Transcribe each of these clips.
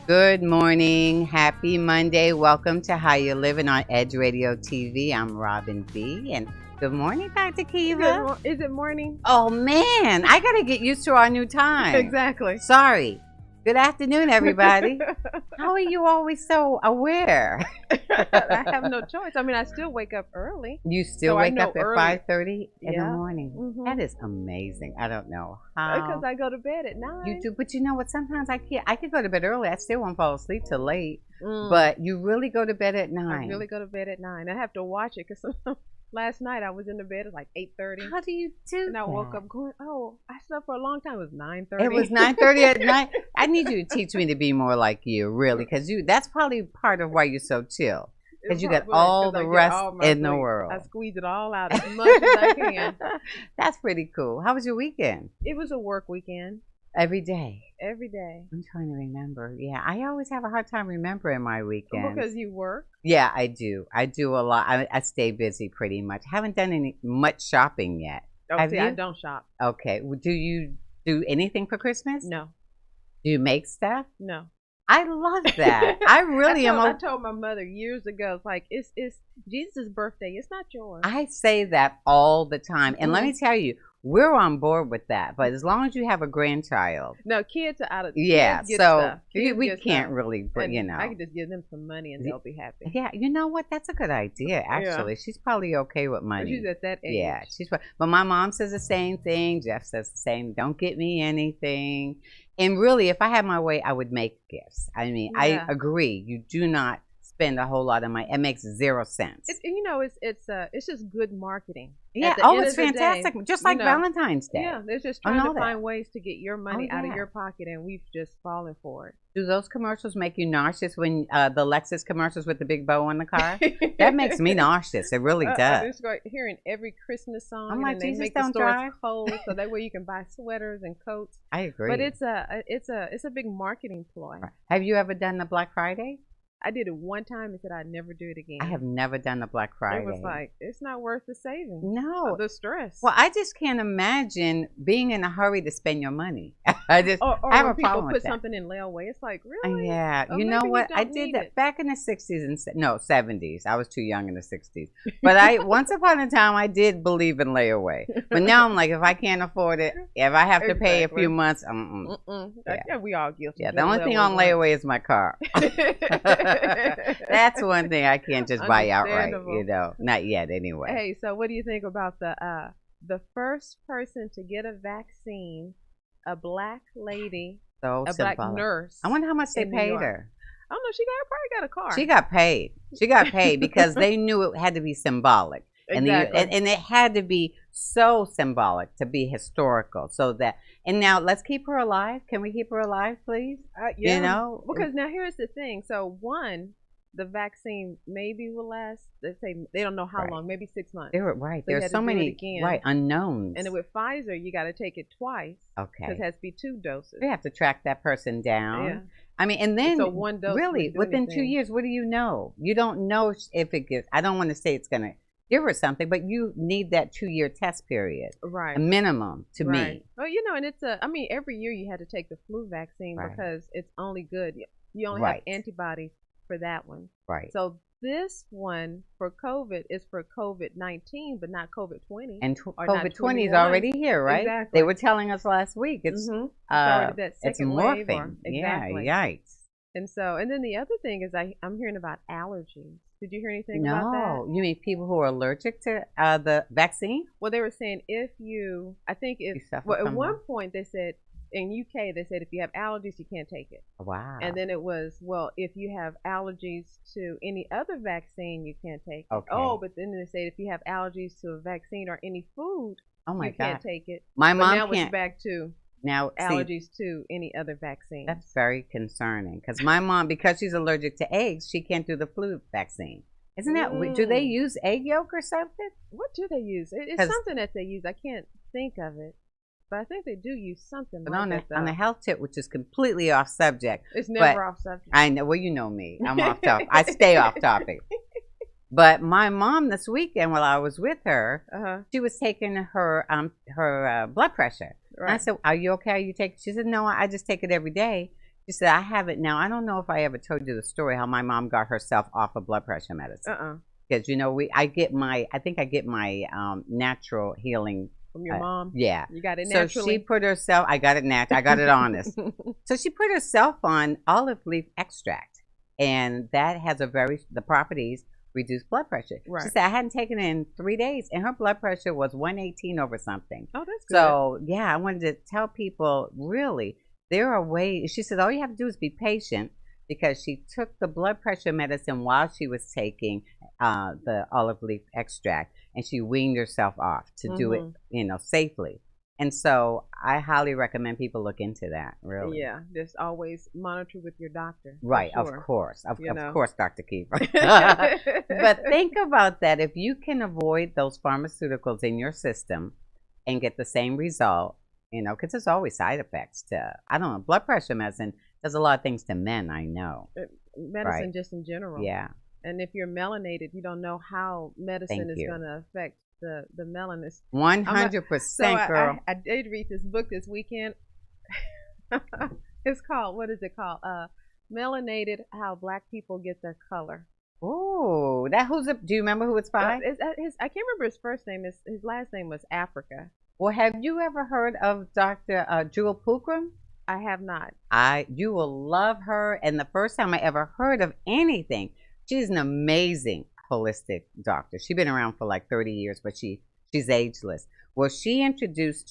Good morning. Happy Monday. Welcome to How You Livin on Edge Radio TV. I'm Robin B. And good morning, Dr. Kiva. Is it morning? Oh, man. I got to get used to our new time. Exactly. Sorry. Good afternoon, everybody. How are you always so aware? I have no choice. I mean, I still wake up early. You still So wake up at early. 5:30 in the Yeah. morning. Mhm. That is amazing. I don't know how. Because I go to bed at 9. You do, but you know what? Sometimes I can't. I could go to bed early. I still won't fall asleep till late. Mm. But you really go to bed at 9. I really go to bed at 9. I have to watch it because last night I was in the bed at like 8:30. How do you do And I woke that? up going, oh, I slept for a long time. It was 9:30. It was 9:30 at night. I need you to teach me to be more like you, really, because that's probably part of why you're so chill. Because you got all the rest in the world. I squeeze it all out as much as I can. That's pretty cool. How was your weekend? It was a work weekend Every day. every day. I'm trying to remember. Yeah, I always have a hard time remembering my weekends. Because you work. Yeah, I do. I do a lot. I stay busy pretty much. Haven't done much shopping yet. Oh, Have see, you? I don't shop. Okay. Well, do you do anything for Christmas? No, Do you make stuff? no. I love that. I really am. I told my mother years ago, it's like it's Jesus' birthday. It's not yours. I say that all the time. And let me tell you, we're on board with that. But as long as you have a grandchild. No, kids are out of Yeah, kids get so stuff. Kids we get can't stuff. really, but And you know. I can just give them some money and they'll be happy. Yeah, you know what? That's a good idea, actually. She's probably okay with But money. she's at that age. Yeah, but my mom says the same thing. Jeff says the same. Don't get me anything. And really, if I had my way, I would make gifts. I mean, Yeah. I agree. You do not spend a whole lot of money. It makes 0 cents. It's just good marketing. Yeah. At the Oh, end it's of the day, fantastic. Just like Valentine's Day. Yeah, they're just I trying know to that. find ways to get your money out of yeah. your pocket, and we've just fallen for it. Do those commercials make you nauseous when the Lexus commercials with the big bow on the car? That makes me nauseous. It really I does. just go hearing every Christmas song, I'm and like, then they Jesus, make the don't stores drive. cold, so that way you can buy sweaters and coats. I agree. But it's a big marketing ploy. Right. Have you ever done the Black Friday? I did it one time and said I'd never do it again. I have never done the Black Friday. It was like, it's not worth the savings. No. The stress. Well, I just can't imagine being in a hurry to spend your money. I just or I have when a people problem put with that. something in layaway, it's like, really? Yeah, Or you know maybe you what? I don't did need that it. back in the 60s and 70s. I was too young in the 60s. But I once upon a time I did believe in layaway. But now I'm like, if I can't afford it, if I have to pay a Exactly. few months, Yeah, we all guilty. yeah. The only thing on layaway is my car. That's one thing I can't just buy outright. Understandable. You know, not yet anyway. Hey, so what do you think about the first person to get a vaccine, a black lady, So a black symbolic. nurse? I wonder how much they in New paid York. her. I don't know. She probably got a car. She got paid. She got paid because they knew it had to be symbolic. Exactly. And it had to be so symbolic to be historical. So that, and now let's keep her alive. Can we keep her alive, please? Yeah. You know? Because now here's the thing. So one, the vaccine maybe will last. They say they don't know how Right. long. Maybe 6 months. They were right. So you There's had so to do it many again. unknowns. And then with Pfizer, you got to take it twice. Because Okay. it has to be 2 doses. We have to track that person down. Yeah. I mean, and then So one dose really wouldn't do within 2 anything. years, what do you know? You don't know if it gets. I don't want to say it's going to give her something, but you need that 2-year test period, Right. a minimum to Right. me. Well, and I mean, every year you had to take the flu vaccine Right. because it's only good. You only Right. have antibodies for that one. Right. So this one for COVID is for COVID-19, but not COVID-20. And or not COVID-20 is 21. already here, right? Exactly. They were telling us last week it's Mhm. Already that it's second wave. morphing. Exactly. Yeah, yikes. And then the other thing is I'm hearing about allergies. Did you hear anything about No, that? you mean people who are allergic to the vaccine? Well, they were saying I think You suffer at from one that? point they said in UK they said if you have allergies you can't take it. Wow. And then it was, well, if you have allergies to any other vaccine, you can't take it. Okay. Oh, but then they said if you have allergies to a vaccine or any food, oh my you God. can't take it. My But mom now can't. it's back to Now, see, allergies to any other vaccine. that's very concerning because my mom, because she's allergic to eggs, she can't do the flu vaccine. Isn't that weird? Do they use egg yolk or something? What do they use? It's 'Cause- something that they use. I can't think of it. But I think they do use something But like on that. on the though. health tip, which is completely off subject, It's but never off subject. I know. Well, you know me. I'm off topic. I stay off topic. But my mom this weekend, while I was with her, she was taking her blood pressure. And I Right. said, "Are you okay? Are you take?" She said, "No, I just take it every day." She said, I have it now. I don't know if I ever told you the story how my mom got herself off of blood pressure medicine. Because I think I get my natural healing from your mom. Yeah, you got it naturally. So she put herself. I got it natural. I got it honest. So she put herself on olive leaf extract, and that has the properties reduce blood pressure. Right. She said I hadn't taken it in 3 days, and her blood pressure was 118 over something. Oh, that's good. So yeah, I wanted to tell people really there are ways. She said all you have to do is be patient, because she took the blood pressure medicine while she was taking the olive leaf extract, and she weaned herself off to do it, safely. And so I highly recommend people look into that. Really, yeah. Just always monitor with your doctor. Right, sure. Of course, Dr. Kiefer. But think about that. If you can avoid those pharmaceuticals in your system and get the same result, because there's always side effects to, I don't know, blood pressure medicine. There's a lot of things to men, I know. Medicine just in general. Yeah. And if you're melanated, you don't know how medicine is going to affect the melanin. 100%, girl. I did read this book this weekend. It's called, what is it called? Melanated, How Black People Get Their Color. Oh, do you remember who it's by? I can't remember his first name. His last name was Africa. Well, have you ever heard of Dr. Jewel Pookrum? I have not. You will love her. And the first time I ever heard of anything, she's an amazing holistic doctor. She's been around for like 30 years, but she's ageless. Well, she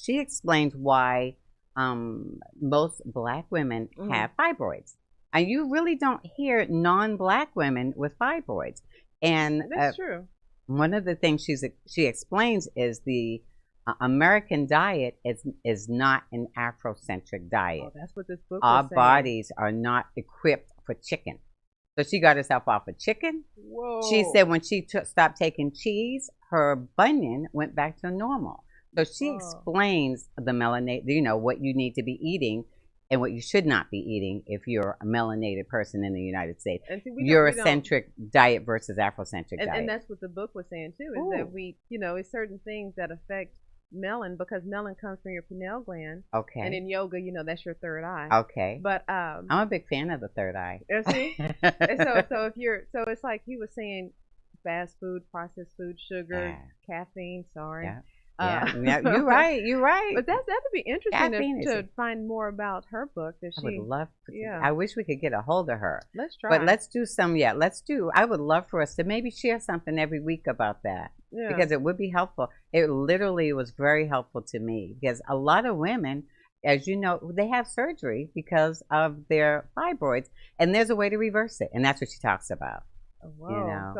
explains why most Black women have fibroids. And you really don't hear non-Black women with fibroids. And that's true. One of the things she explains is the American diet is not an Afrocentric diet. Oh, that's what this book Our was saying. bodies are not equipped for chicken. So she got herself off of chicken. Whoa. She said when she stopped taking cheese, her bunion went back to normal. So she explains the melanated, what you need to be eating and what you should not be eating if you're a melanated person in the United States. Eurocentric diet versus Afrocentric diet. And that's what the book was saying too, is that it's certain things that affect melon, because melon comes from your pineal gland. Okay. And in yoga, that's your third eye. Okay. But I'm a big fan of the third eye. See? so it's like he was saying, fast food, processed food, sugar, caffeine. Sorry. Yeah. Yeah, you're right. You're right. But that'd be interesting to find more about her book. I would love to. Yeah. I wish we could get a hold of her. Let's try. But let's do some. Yeah, I would love for us to maybe share something every week about that. Yeah. Because it would be helpful. It literally was very helpful to me, because a lot of women, as you know, they have surgery because of their fibroids, and there's a way to reverse it, and that's what she talks about. Whoa.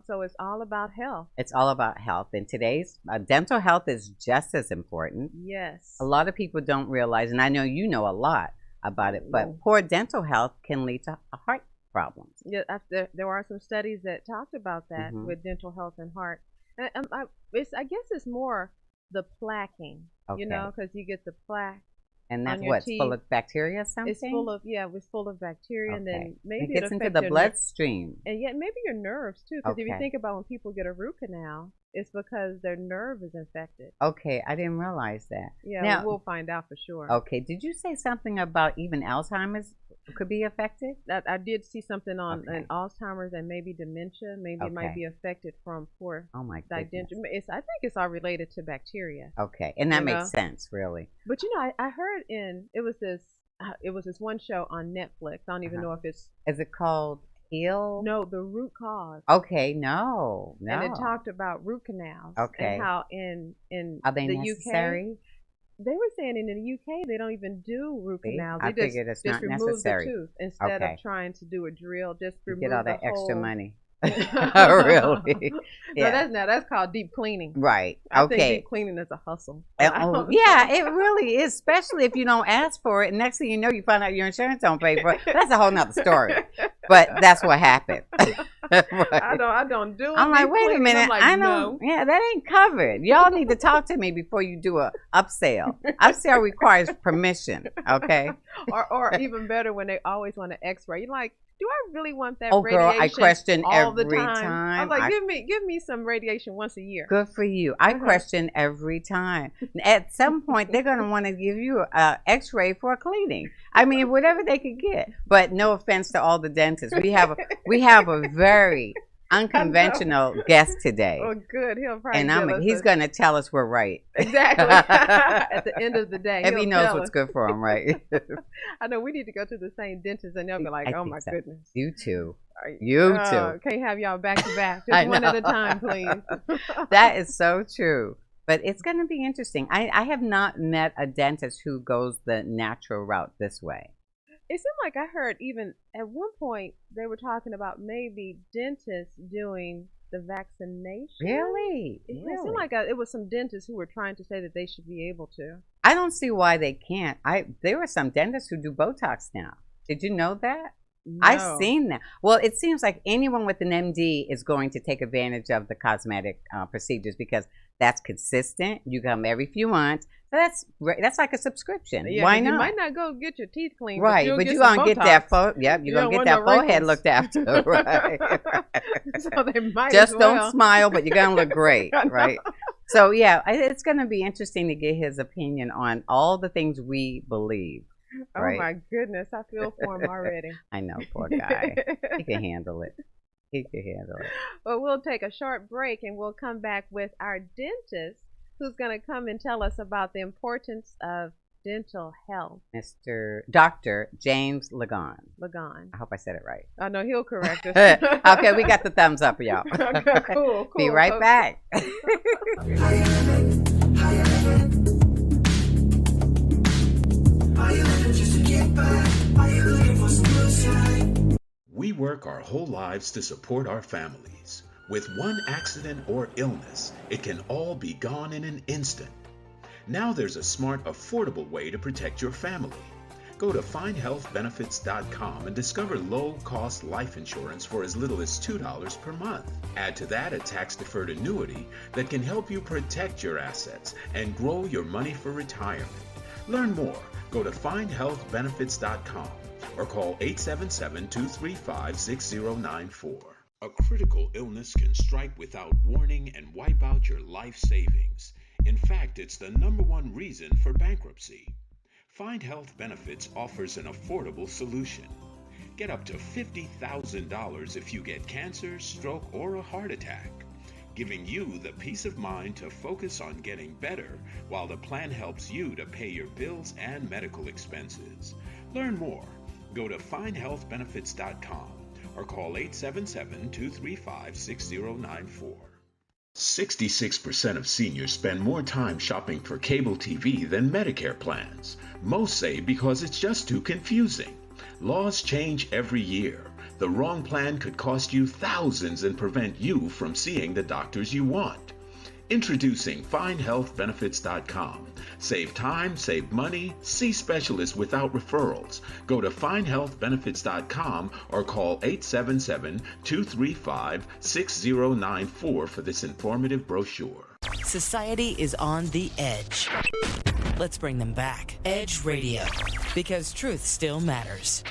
So it's all about health. It's all about health. And today's dental health is just as important. Yes. A lot of people don't realize, and I know you know a lot about it, but poor dental health can lead to heart problems. Yeah, there are some studies that talked about that with dental health and heart. And I guess it's more the plaquing, because you get the plaque. And that's what's full of bacteria or something? It's full of bacteria, and then maybe it gets into the bloodstream. And yet maybe your nerves too, because if you think about when people get a root canal, it's because their nerve is infected. Okay, I didn't realize that. Yeah, now, we'll find out for sure. Okay, did you say something about even Alzheimer's could be affected? I did see something on Alzheimer's and maybe dementia. Maybe it might be affected from poor digestion. I think it's all related to bacteria. Okay, and that makes sense, really. But I heard it was this one show on Netflix. I don't even know if it's. Is it called Heal? No, The Root Cause. Okay, no. And it talked about root canals. Okay. And how in are they the necessary? UK. They were saying in the UK they don't even do root canals. I figured it's not remove necessary. The tooth instead of trying to do a drill. Just remove get all that the extra whole... money. Really? Yeah. So that's called deep cleaning. Right. I think deep cleaning is a hustle. Yeah, it really is, especially if you don't ask for it. And next thing you know, you find out your insurance don't pay for it. That's a whole nother story. But that's what happened. I don't do it. I'm like, wait a minute. I'm like, I know. Yeah, that ain't covered. Y'all need to talk to me before you do a upsell. Upsell requires permission. Okay. Or even better, when they always want an X-ray. You're like, do I really want that Oh, girl, radiation I question all the every time? I'm time. like, give me some radiation once a year. Good for you. I question every time. At some point, they're going to want to give you an X-ray for a cleaning. I mean, whatever they could get. But no offense to all the dentists, we have a very unconventional guest today. Oh, good. He'll probably And he's going to tell us we're right. Exactly. At the end of the day, if he knows what's good for him, right? I know we need to go to the same dentist, and they'll be like, "Oh my goodness." You too. You too. Can't have y'all back to back. Just one at a time, please. That is so true. But it's going to be interesting. I have not met a dentist who goes the natural route this way. It seemed like I heard even at one point they were talking about maybe dentists doing the vaccination. Really? It seemed like it was some dentists who were trying to say that they should be able to. I don't see why they can't. There are some dentists who do Botox now. Did you know that? No. I've seen that. Well, it seems like anyone with an MD is going to take advantage of the cosmetic procedures because that's consistent. You come every few months. So that's like a subscription. Yeah, why not? You might not go get your teeth cleaned, right? But you're gonna get that you're gonna get that forehead looked after, right? So they might just don't smile, but you're gonna look great, right? So yeah, it's gonna be interesting to get his opinion on all the things we believe. Right? Oh my goodness, I feel for him already. I know, poor guy. He can handle it. He can handle it. Well, we'll take a short break and we'll come back with our dentist who's going to come and tell us about the importance of dental health. Dr. James Ligon. I hope I said it right. I know he'll correct us. Okay, we got the thumbs up, y'all. Okay, cool. Be right back. We work our whole lives to support our families. With one accident or illness, it can all be gone in an instant. Now there's a smart, affordable way to protect your family. Go to findhealthbenefits.com and discover low-cost life insurance for as little as $2 per month. Add to that a tax-deferred annuity that can help you protect your assets and grow your money for retirement. Learn more. Go to findhealthbenefits.com or call 877-235-6094. A critical illness can strike without warning and wipe out your life savings. In fact, it's the #1 reason for bankruptcy. Find Health Benefits offers an affordable solution. Get up to $50,000 if you get cancer, stroke, or a heart attack, giving you the peace of mind to focus on getting better while the plan helps you to pay your bills and medical expenses. Learn more. Go to findhealthbenefits.com or call 877-235-6094. 66% of seniors spend more time shopping for cable TV than Medicare plans. Most say because it's just too confusing. Laws change every year. The wrong plan could cost you thousands and prevent you from seeing the doctors you want. Introducing FindHealthBenefits.com. Save time, save money, see specialists without referrals. Go to FindHealthBenefits.com or call 877-235-6094 for this informative brochure. Society is on the edge. Let's bring them back. Edge Radio, because truth still matters.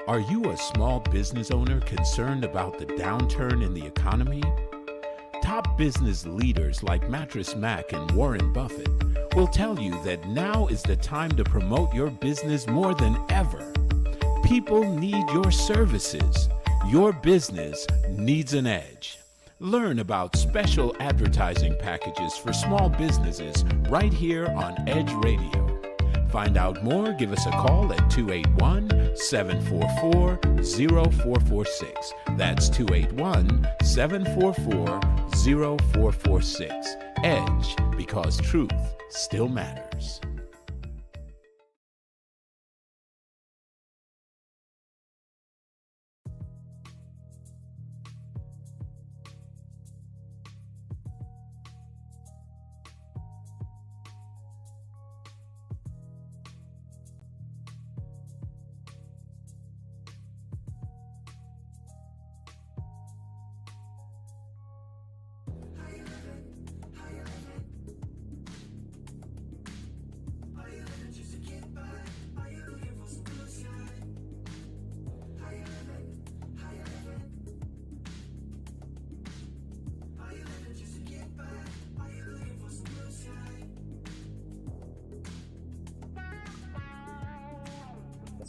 Are you a small business owner concerned about the downturn in the economy? Top business leaders like Mattress Mac and Warren Buffett will tell you that now is the time to promote your business more than ever. People need your services. Your business needs an edge. Learn about special advertising packages for small businesses right here on Edge Radio. Find out more, give us a call at 281-744-0446. That's 281-744-0446. Edge, because truth still matters.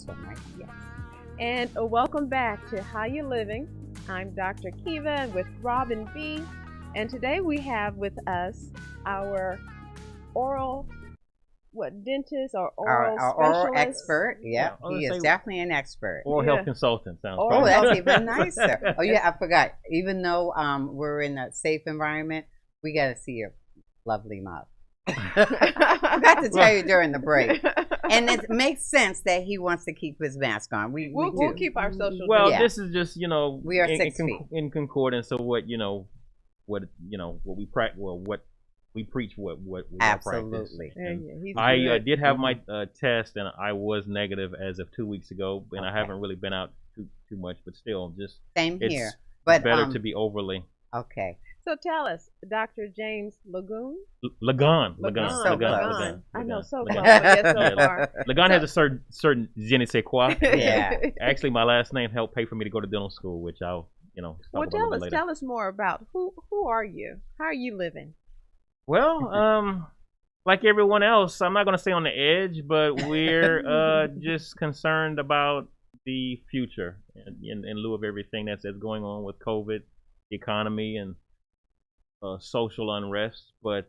one, right? Yes. And welcome back to How You Living. I'm Dr. Kiva with Robin B. And today we have with us our oral, dentist or oral Our oral specialist. expert. Yep, I he would is say definitely an expert. oral Yeah. health consultant sounds Oh, perfect. that's even nicer. Oh, yeah, I forgot. Even though we're in a safe environment, we got to see your lovely mouth. I forgot to tell you during the break. And it makes sense that he wants to keep his mask on. We'll do. keep our social Well, Yeah. this is just We are in, 6 feet. in concordance of what what we practice, what we preach, what we practice. Absolutely. He's I good. did have my test, and I was negative as of 2 weeks ago, and I Okay. haven't really been out too much, but still, just Same it's here. But better to be overly. okay. So tell us, Dr. James Lagoon? Lagan. So close. I know, so Lagan. close, but yet so Yeah. far. Lagan has a certain je ne sais quoi. Yeah. Actually, my last name helped pay for me to go to dental school, which I'll talk Well, about a little bit later. tell us more about who are you? How are you living? Well, like everyone else, I'm not going to stay on the edge, but we're just concerned about the future in lieu of everything that's going on with COVID, the economy, and social unrest. But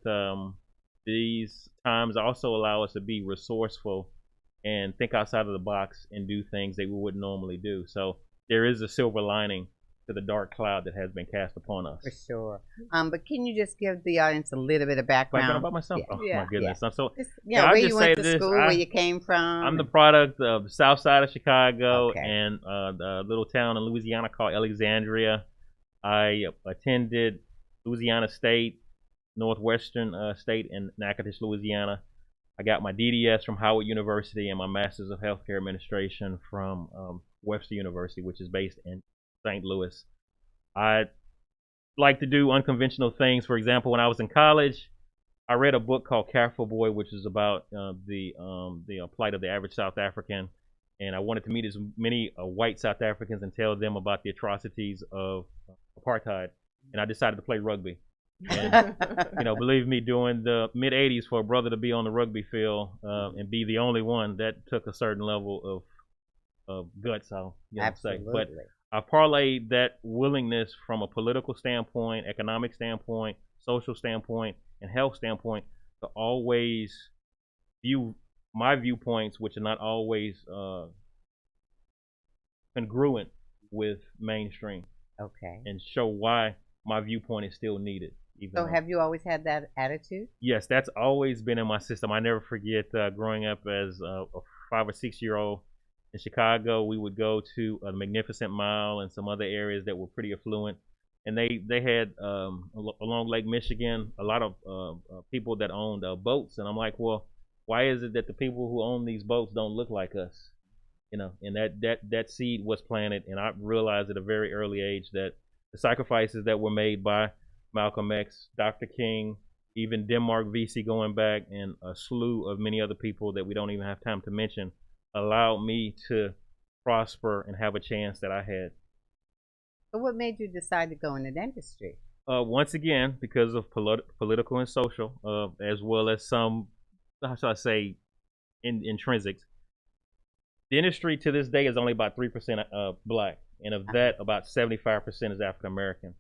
these times also allow us to be resourceful and think outside of the box and do things that we wouldn't normally do. So there is a silver lining to the dark cloud that has been cast upon us. For sure. But can you just give the audience a little bit of background About myself? Yeah. Oh Yeah. my goodness! I'm so Just, I'll where just you went say to this, school, where you came from. I'm the product of the south side of Chicago Okay. and a little town in Louisiana called Alexandria. I attended Louisiana State, Northwestern State in Natchitoches, Louisiana. I got my DDS from Howard University and my Master's of Healthcare Administration from Webster University, which is based in St. Louis. I like to do unconventional things. For example, when I was in college, I read a book called Careful Boy, which is about the plight of the average South African, and I wanted to meet as many white South Africans and tell them about the atrocities of apartheid. And I decided to play rugby. And believe me, during the mid '80s, for a brother to be on the rugby field and be the only one, that took a certain level of guts, I'll say. But I parlayed that willingness from a political standpoint, economic standpoint, social standpoint, and health standpoint to always view my viewpoints, which are not always congruent with mainstream. Okay. And show why my viewpoint is still needed. So have you always had that attitude? Yes, that's always been in my system. I never forget growing up as a 5 or 6 year old in Chicago. We would go to a Magnificent Mile and some other areas that were pretty affluent, and they had along Lake Michigan a lot of people that owned boats, and I'm like, well, why is it that the people who own these boats don't look like us? And that seed was planted, and I realized at a very early age that the sacrifices that were made by Malcolm X, Dr. King, even Denmark VC going back, and a slew of many other people that we don't even have time to mention, allowed me to prosper and have a chance that I had. So what made you decide to go into dentistry? Once again, because of political and social, as well as some, how shall I say, intrinsics. Dentistry to this day is only about 3% black, and of that, about 75% is African American.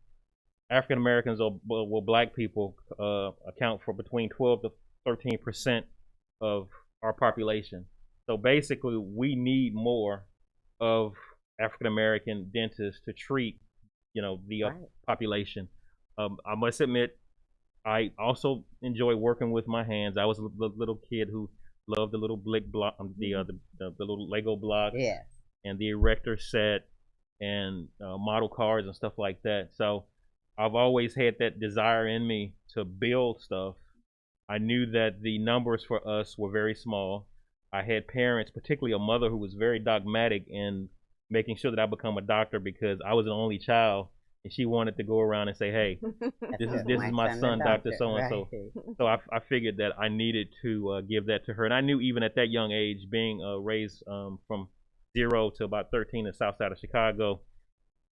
African Americans or black people account for between 12 to 13% of our population. So basically, we need more of African American dentists to treat, the population. I must admit, I also enjoy working with my hands. I was a little kid who loved the little blick block, the little Lego blocks, and the erector set, and model cars and stuff like that. So I've always had that desire in me to build stuff. I knew that the numbers for us were very small. I had parents, particularly a mother who was very dogmatic in making sure that I become a doctor because I was an only child, and she wanted to go around and say, "Hey, this is my son, Dr. So-and-so." So I figured that I needed to give that to her. And I knew even at that young age, being raised from 0 to about 13 in the south side of Chicago,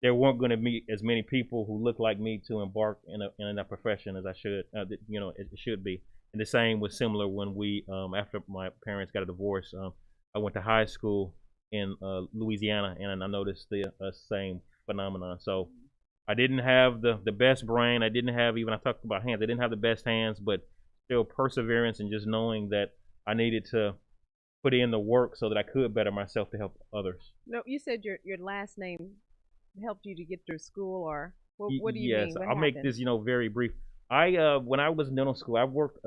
there weren't going to be as many people who looked like me to embark in a profession as I should, it should be. And the same was similar when we, after my parents got a divorce, I went to high school in Louisiana, and I noticed the same phenomenon. So I didn't have the best brain. I didn't have, even I talked about hands. I didn't have the best hands, but still perseverance and just knowing that I needed to put in the work so that I could better myself to help others. No, you said your last name helped you to get through school, or what do you Yes, mean? What I'll make happened? this very brief. I when I was in dental school, I worked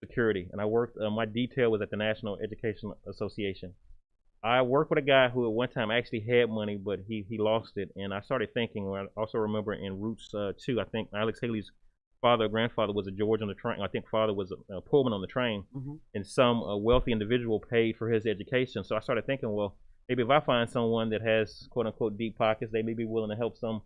security, and I worked. My detail was at the National Education Association. I worked with a guy who at one time actually had money, but he lost it. And I started thinking. I also remember in Roots 2, I think Alex Haley's father or grandfather was a George on the train. I think father was a Pullman on the train, and some wealthy individual paid for his education. So I started thinking, well, maybe if I find someone that has quote unquote deep pockets, they may be willing to help some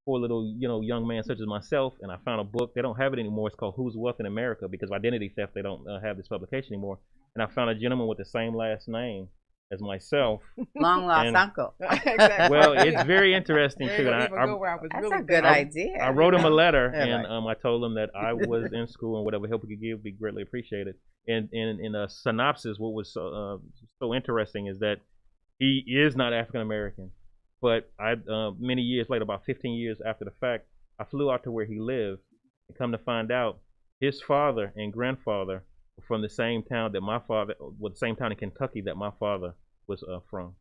poor little young man such as myself. And I found a book. They don't have it anymore. It's called Who's Wealth in America, because of identity theft they don't have this publication anymore. And I found a gentleman with the same last name as myself. Long lost And- uncle. Exactly. Well, it's very interesting There too. you And go, even go where I was That's really a good going. idea. I wrote him a letter, Yeah, and right. I told him that I was in school and whatever help we could give would be greatly appreciated. And in a synopsis, what was so interesting is that he is not African American, but I many years later, about 15 years after the fact, I flew out to where he lived, and come to find out, his father and grandfather were from the same town that my father, well, the same town in Kentucky that my father was from.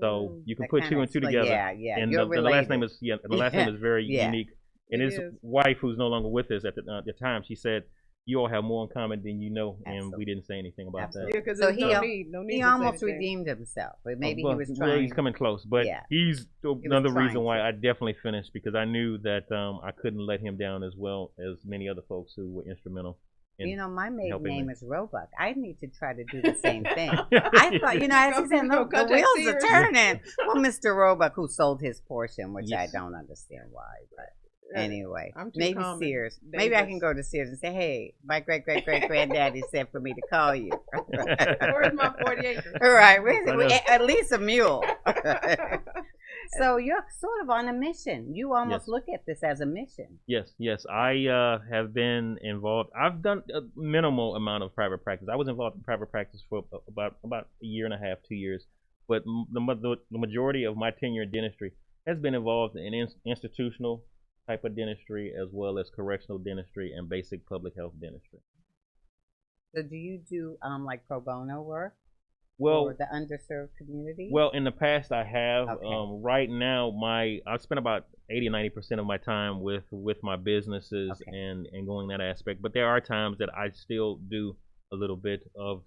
So you can That put kinda two and two explain- together. yeah, yeah, And you're the last name related. is the last name is very Yeah. unique. And It his is. wife, who's no longer with us at the time, she said, "You all have more in common than you know," and Absolutely. we didn't say anything about Absolutely. Yeah, because So there's he no al- need. No need He to say almost anything. redeemed himself, but maybe well, he was well, trying. he's coming close, but Yeah. he's was another trying reason why to. I definitely finished, because I knew that I couldn't let him down as well as many other folks who were instrumental. In My maiden helping name me. is Roebuck. I need to try to do the same thing. I thought, as he said, Go look, the contact wheels Sears. are turning. Well, Mr. Roebuck, who sold his portion, which I Yes. don't understand why, but Yeah, anyway, I'm too maybe calm and Sears. Maybe I can dangerous. go to Sears and say, hey, my great granddaddy said for me to call you. Where's my 40 acres? All right, where's I know. at least a mule. So you're sort of on a mission. You almost Yes. look at this as a mission. Yes. I have been involved. I've done a minimal amount of private practice. I was involved in private practice for about a year and a half, 2 years. But the majority of my tenure in dentistry has been involved in institutional type of dentistry, as well as correctional dentistry and basic public health dentistry. So do you do like pro bono work Well, for the underserved community? Well, in the past, I have. Okay. Right now, I spend about 80-90% of my time with my businesses Okay. and going that aspect. But there are times that I still do a little bit of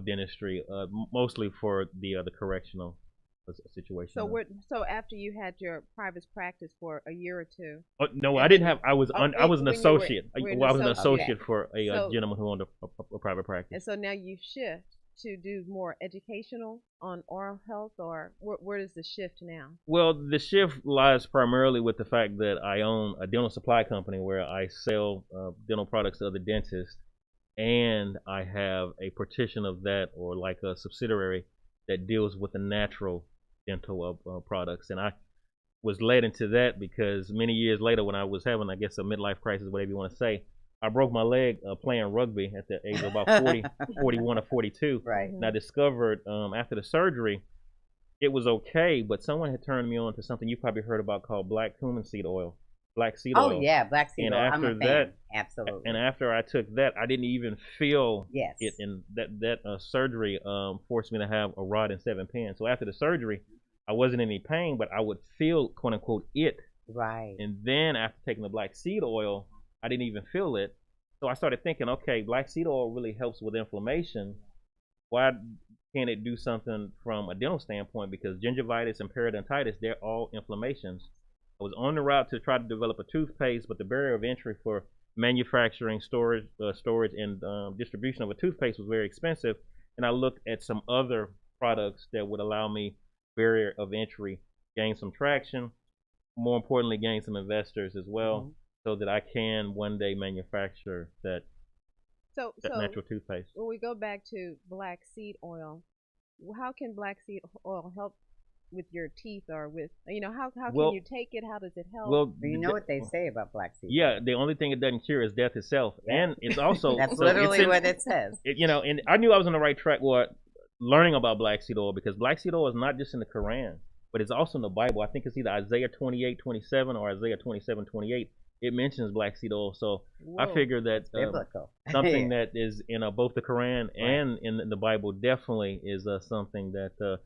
dentistry, mostly for the correctional situation. So after you had your private practice for a year or two, Oh, no, and I didn't then- have. I was Oh, an when you were- associate. were an Well, I was an associate. associate for a So- gentleman who owned a private practice. and so now you shift to do more educational on oral health, or where does the shift now? Well, the shift lies primarily with the fact that I own a dental supply company where I sell dental products to other dentists, and I have a partition of that, or like a subsidiary, that deals with the natural dental products. And I was led into that because many years later, when I was having, I guess, a midlife crisis, whatever you want to say, I broke my leg playing rugby at the age of about 40, 41 or 42. right. And I discovered after the surgery, it was okay, but someone had turned me on to something you probably heard about called black cumin seed oil. Black seed oil. Oh yeah, black seed And oil. I'm after a fan. that- Absolutely. And after I took that, I didn't even feel Yes. it. And that surgery forced me to have a rod and 7 pins. So after the surgery, I wasn't in any pain, but I would feel, quote unquote, it. Right. And then after taking the black seed oil, I didn't even feel it. So I started thinking, okay, black seed oil really helps with inflammation. Why can't it do something from a dental standpoint? Because gingivitis and periodontitis, they're all inflammations. I was on the route to try to develop a toothpaste, but the barrier of entry for manufacturing, storage, and distribution of a toothpaste was very expensive. And I looked at some other products that would allow me barrier of entry, gain some traction, more importantly, gain some investors as well, so that I can one day manufacture that So natural toothpaste. when we go back to black seed oil, how can black seed oil help with your teeth, or with how Well- can you take it? How does it help? Well, You know what they say about black seed? yeah, the only thing it doesn't cure is death itself, Yeah. and it's also That's so literally it's in- what it says. and I knew I was on the right track. Well, learning about black seed oil, because black seed oil is not just in the Quran, but it's also in the Bible. I think it's either Isaiah 28:27 or Isaiah 27:28. It mentions black seed oil. So I Whoa. figure that Biblical. something that is in both the Quran Right. and in the Bible definitely is something that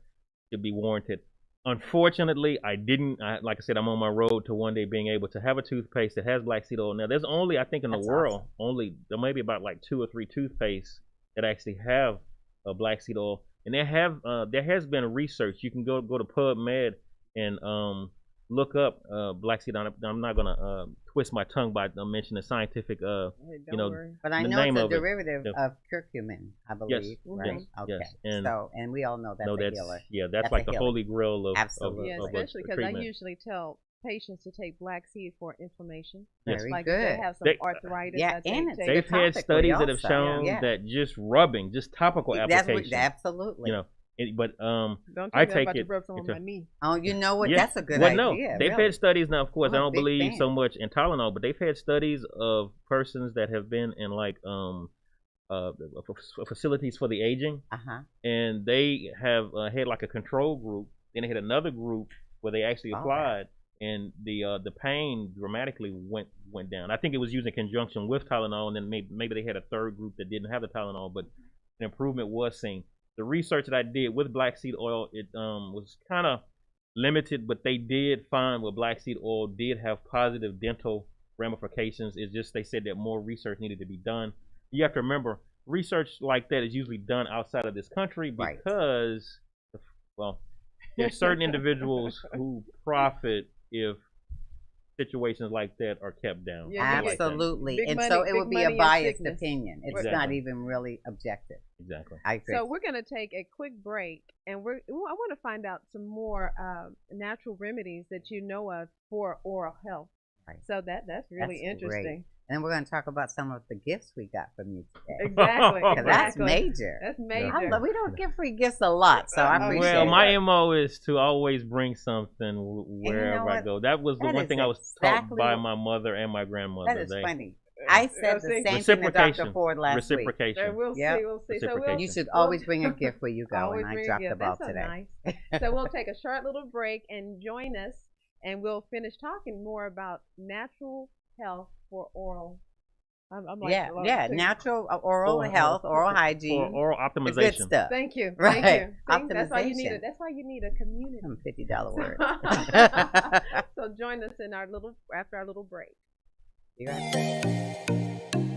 should be warranted. Unfortunately, like I said, I'm on my road to one day being able to have a toothpaste that has black seed oil. Now, there's only, I think, in That's the world, awesome. only there may be about like 2 or 3 toothpastes that actually have black seed oil. And there has been research. You can go to PubMed and look up black seed oil. I'm not gonna twist my tongue by mentioning the scientific Hey, you don't know worry. But I the know name it's a of it. derivative Yeah. of curcumin, I believe, right? yes, Okay. yes. And we all know that's No, a that's healer. that's That's like a the healer. holy grail of Absolutely. Yeah, of especially a because I treatment. usually tell patients to take black seed for inflammation. Yes. Very Like good. if they have some They- arthritis, Yeah, I take, and it's take They've had topically studies that have also. shown Yeah. that just rubbing, just topical That's application, absolutely. but Don't tell I me I'm take about to it rub some on into- my knee. Oh, you know what? Yeah. That's a good well, idea. no, they've really. had studies now. Of course, I'm I a don't big believe fan. so much in Tylenol, but they've had studies of persons that have been in like facilities for the aging, Uh-huh. and they have had like a control group. Then they had another group where they actually All applied, and the pain dramatically went down. I think it was used in conjunction with Tylenol, and then maybe they had a third group that didn't have the Tylenol, but an improvement was seen. The research that I did with black seed oil, it was kind of limited, but they did find where black seed oil did have positive dental ramifications. It's just they said that more research needed to be done. You have to remember, research like that is usually done outside of this country Right. because, well, there's certain individuals who profit if situations like that are kept down. Yeah, like that. Absolutely. Big And money- so it big would be a money and biased sickness. opinion. It's Exactly. not even really objective. Exactly. I agree. So we're going to take a quick break, and I want to find out some more natural remedies that you know of for oral health. Right. So that's really That's interesting. great. And then we're going to talk about some of the gifts we got from you today. Exactly. 'Cause that's exactly. major. That's major. We don't give free gifts a lot, so I Oh, appreciate Well, it. my MO is to always bring something wherever I what? go. That was the That one is thing I was taught exactly by what- my mother and my grandmother. That is They- funny. I said the see? same thing to Dr. Reciprocation. Ford last week. Reciprocation. So we'll Yep. see. We'll see. So Reciprocation. You should we'll- always bring a gift where you go, always and I bring a dropped gift. the ball That's so today. nice. So we'll take a short little break and join us, and we'll finish talking more about natural health for oral. I'm like, Yeah, well, yeah, too. natural oral health, oral hygiene, For oral the good optimization. stuff. Thank you. Right. Thank you. That's why you need Optimization. it. That's why you need a community. Some $50 word. So join us in after our little break. You right.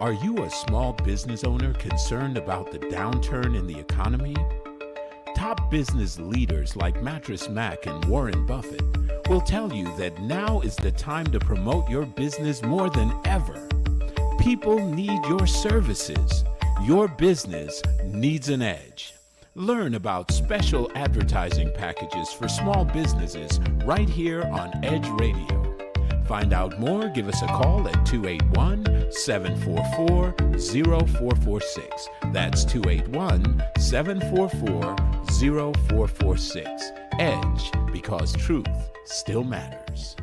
Are you a small business owner concerned about the downturn in the economy? Top business leaders like Mattress Mac and Warren Buffett will tell you that now is the time to promote your business more than ever. People need your services. Your business needs an edge. Learn about special advertising packages for small businesses right here on Edge Radio. Find out more, give us a call at 281-744-0446. That's 281-744-0446. Edge, because truth still matters.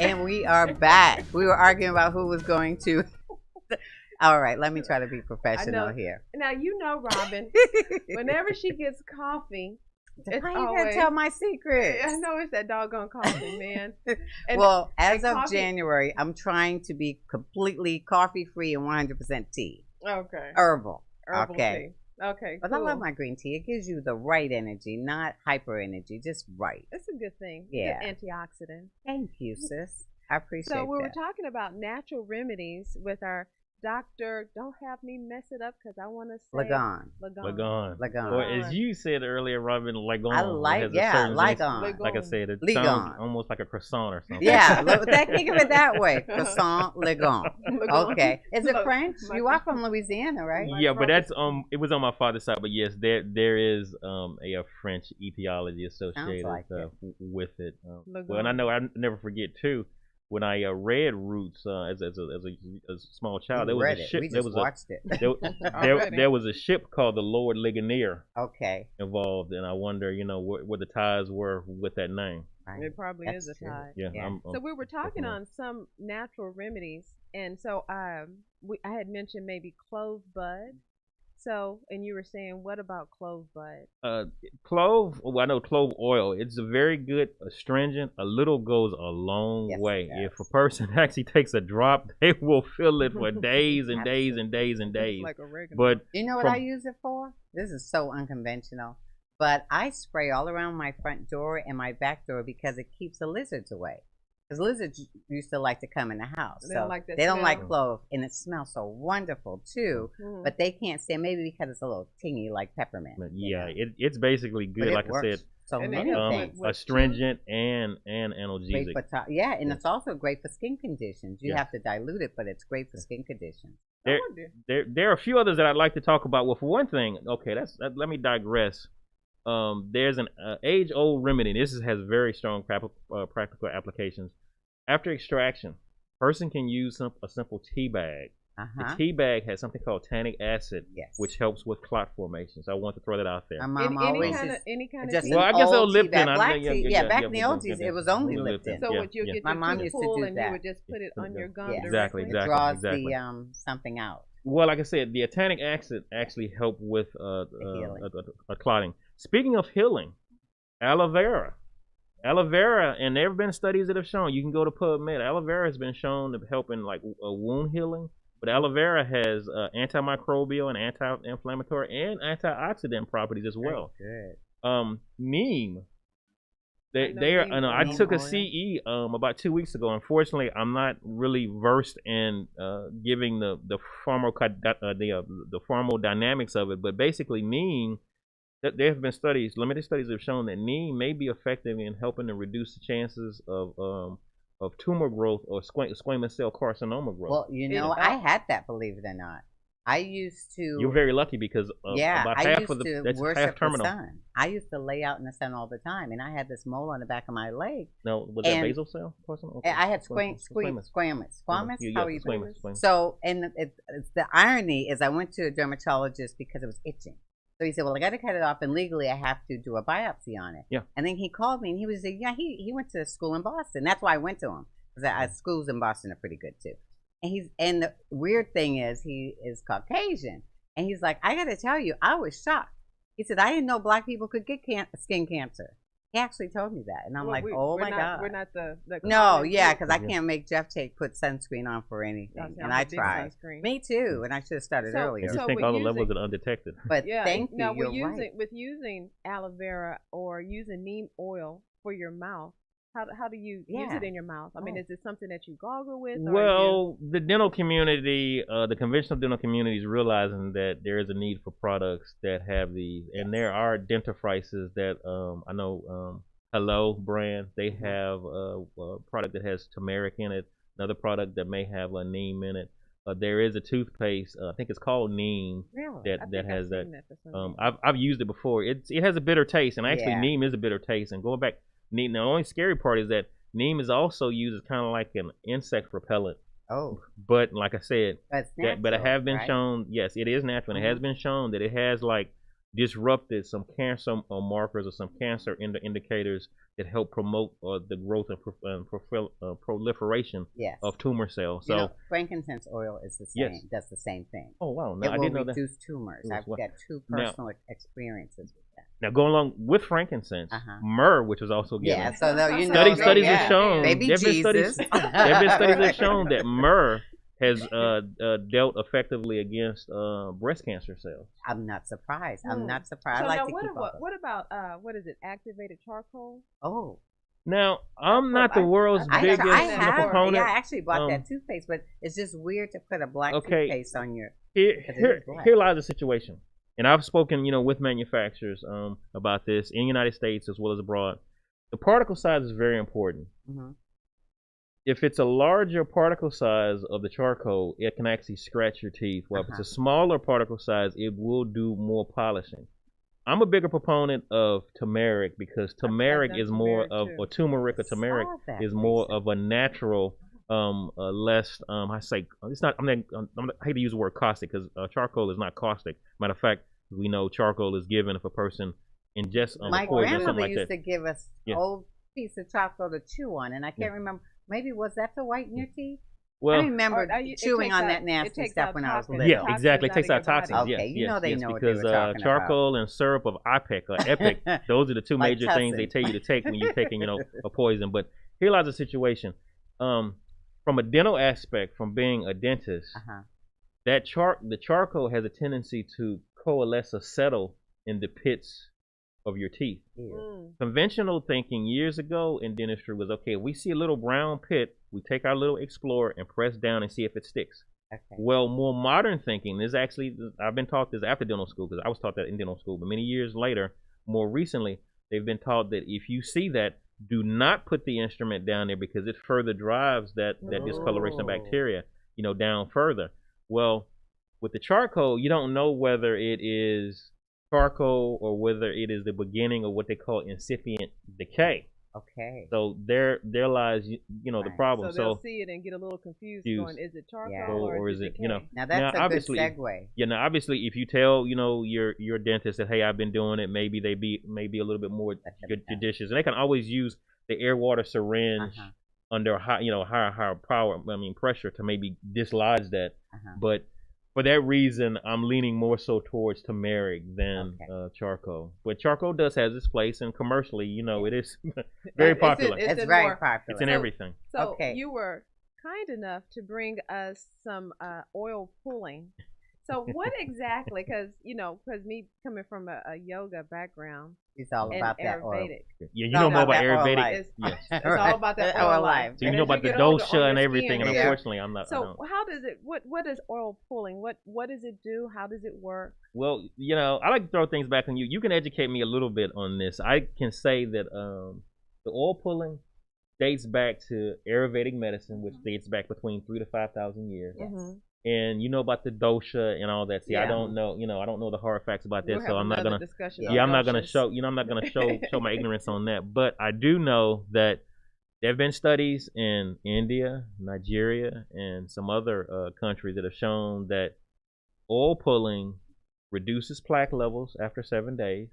And we are back. We were arguing about who was going to. All right, let me try to be professional here. Now you know, Robin. Whenever she gets coffee, it's How you always, gonna tell my secrets? I know it's that doggone coffee, man. And, Well, as and of coffee- January, I'm trying to be completely coffee free and 100% tea, Okay. herbal. Herbal Okay. tea. Okay. But cool. I love my green tea. It gives you the right energy, not hyper energy, just right. It's a good thing. Yeah. Good antioxidant. Thank you, sis. I appreciate So we were that. talking about natural remedies with our doctor. Don't have me mess it up because I want to say Lagon. Lagon. Lagon. Or as you said earlier, Robin, Lagon. I like, has a yeah, certain zest. Lagon. Like I said, it Ligon. sounds almost like a croissant or something. Yeah, think of it that way. Croissant, Lagon. Okay. Is it Look, French? my- You are from Louisiana, right? My Yeah, but throat that's is- it was on my father's side, but yes, there is a French etiology associated like it. with it. Lagon. Well, and I know I never forget too when I read Roots as a small child. There was read a it. ship. We There just was watched it. Already. there was a ship called the Lord Ligonier Okay. involved, and I wonder, what the ties were with that name. Right. It probably That's is a true. tie. Yeah. Yeah. So we were talking definitely. on some natural remedies, and so I had mentioned maybe clove bud. So, and you were saying, what about clove bud? Clove. Well, I know clove oil. It's a very good astringent. A little goes a long Yes, way. it If a does. person actually takes a drop, they will feel it for days and days and days and days. It's like oregano. But You know what From- I use it for? This is so unconventional. But I spray all around my front door and my back door because it keeps the lizards away. Because lizards used to like to come in the house. They don't So like that they don't like smell. clove. And it smells so wonderful too. Mhm. But they can't stand, maybe because it's a little tingy like peppermint. you yeah, know? it's basically But good. it Like I works said, so And it many helps things. with astringent and Great analgesic. for yeah, and it's also great for skin conditions. You Yes. have to dilute it, but it's great for skin conditions. There, I wonder. there are a few others that I'd like to talk about. Well, for one thing, okay, let me digress. There's an age-old remedy. This has very strong practical applications. After extraction, person can use a simple tea bag. Uh-huh. The tea bag has something called tannic acid, Yes. which helps with clot formation. So I want to throw that out there. My mom Any always kind used of any kind just of an Well, I guess old they'll tea Lipton. bag. I- Black yeah, tea. yeah, Yeah, yeah, back yeah, in the yeah, old yeah, days, yeah. it was only Only Lipton. Lipton. So Yeah, would you yeah. get My your mom to used the to pool do and that. you would just put it on your gum Yes. directly? Exactly. It draws exactly. the something out. Well, like I said, the tannic acid actually help with healing. clotting. Speaking of healing, aloe vera. Aloe vera, and there have been studies that have shown, you can go to PubMed, aloe vera has been shown to help in like wound healing, but aloe vera has antimicrobial and anti-inflammatory and antioxidant properties as well. Good. Neem. I know They are. neem I know. oil. I took a Neem oil. CE about 2 weeks ago. Unfortunately, I'm not really versed in giving the pharmacodynamics of it. But basically, neem. There have been limited studies have shown that neem may be effective in helping to reduce the chances of tumor growth or squamous cell carcinoma growth. Well, you know, I had that, believe it or not. I used to. You're very lucky because about I half used of to that's worship half terminal. the sun. I used to lay out in the sun all the time, and I had this mole on the back of my leg. No, was that And- basal cell carcinoma? And I had squamous. Yeah, How are you? squamous. So, and it's the irony is, I went to a dermatologist because it was itching. So he said, "Well, I got to cut it off, and legally, I have to do a biopsy on it." Yeah. And then he called me, and he was like, "Yeah, he went to school in Boston. That's why I went to him because schools in Boston are pretty good too." And the weird thing is, he is Caucasian, and he's like, "I got to tell you, I was shocked." He said, "I didn't know black people could get skin cancer." He actually told me that, and I'm like, "Oh my god!" We're not the No, common yeah, group. because I can't make Jeff put sunscreen on for anything, Okay, and I'm I a big tried. sunscreen. Me too, and I should have started So- earlier. And just so think we're all the levels using- are undetected. But Yeah, thank you. now You're with right. using aloe vera or using neem oil for your mouth. How do you use Yeah. it in your mouth? I mean, Oh. is it something that you gargle with? Or Well, the dental community, the conventional dental community is realizing that there is a need for products that have these, and there are dentifrices that I know. Hello brand, they have a product that has turmeric in it. Another product that may have a neem in it. There is a toothpaste. I think it's called Neem. Really? I That think has I've that. seen for some reason. I've used it before. It has a bitter taste, and actually Yeah. neem is a bitter taste. And going back, neem. The only scary part is that neem is also used as kind of like an insect repellent. Oh, But like I said, but it's but it natural, have been right? shown. Yes, it is natural. And it has been shown that it has like disrupted some cancer markers or some cancer indicators that help promote the growth and proliferation Yes. of tumor cells. You So know, frankincense oil is the yes. same. Does the same thing. Oh wow! No, It I will didn't know that. reduce tumors. I've got two Now- personal experiences with that. Now, going along with frankincense, myrrh, which was also given. Yeah, so though you know, Studies yeah. have shown. Baby There have been Jesus. studies that have shown that myrrh has dealt effectively against breast cancer cells. I'm not surprised. I'm not surprised. So I like now to keep up. what about what is it? Activated charcoal? Oh, Now, I'm not the world's biggest proponent. Yeah, I actually bought that toothpaste, but it's just weird to put a black toothpaste on your. Here lies the situation, and I've spoken, with manufacturers about this in the United States as well as abroad. The particle size is very important. Mm-hmm. If it's a larger particle size of the charcoal, it can actually scratch your teeth. While if it's a smaller particle size, it will do more polishing. I'm a bigger proponent of turmeric because turmeric is more of, or turmeric or turmeric is more of a natural, less, I say, it's not, I hate to use the word caustic because charcoal is not caustic. Matter of fact, we know charcoal is given if a person ingests My poison or something grandmother like used that. to give us old piece of charcoal to chew on, and I can't remember. Maybe was that to whiten your teeth? Well, I remember chewing on that nasty stuff when I was little. Yeah, exactly. It takes out toxins. Okay, Yes, they yes, know what because they were talking charcoal and syrup of IPEC or EPIC, those are the two Like major things they tell you to take when you're taking, a poison. But here lies the situation. From a dental aspect, from being a dentist, the charcoal has a tendency to coalesce or settle in the pits of your teeth. Conventional thinking years ago in dentistry was, okay, if we see a little brown pit, we take our little Explorer and press down and see if it sticks. Okay. Well, more modern thinking is actually, I've been taught this after dental school because I was taught that in dental school, but many years later, more recently, they've been taught that if you see that, do not put the instrument down there because it further drives that discoloration of bacteria, down further. Well, with the charcoal, you don't know whether it is charcoal or whether it is the beginning of what they call incipient decay. Okay. So there lies, the problem. So they'll see it and get a little confused, going, is it charcoal or is it decay? Now that's a good segue. Yeah. Now obviously, if you tell your dentist that, hey, I've been doing it, maybe they be a little bit more judicious, and they can always use the air water syringe under higher power, pressure to maybe dislodge that. But for that reason, I'm leaning more so towards turmeric than charcoal. But charcoal does have its place, and commercially, it is very popular. It's very popular. It's in everything. So you were kind enough to bring us some oil pulling. So what exactly? Because me coming from a yoga background, it's all about that oil. Yeah, you know more about Ayurvedic. Yes, it's all about that oil life. So you know about the dosha and everything, and unfortunately, I'm not. So how does it? What is oil pulling? What does it do? How does it work? Well, I like to throw things back on you. You can educate me a little bit on this. I can say that the oil pulling dates back to Ayurvedic medicine, which dates back between 3,000 to 5,000 years. And you know about the dosha and all that. See, I don't know, I don't know the hard facts about that, so I'm not gonna. I'm not gonna show. I'm not gonna show my ignorance on that. But I do know that there have been studies in India, Nigeria, and some other countries that have shown that oil pulling reduces plaque levels after 7 days.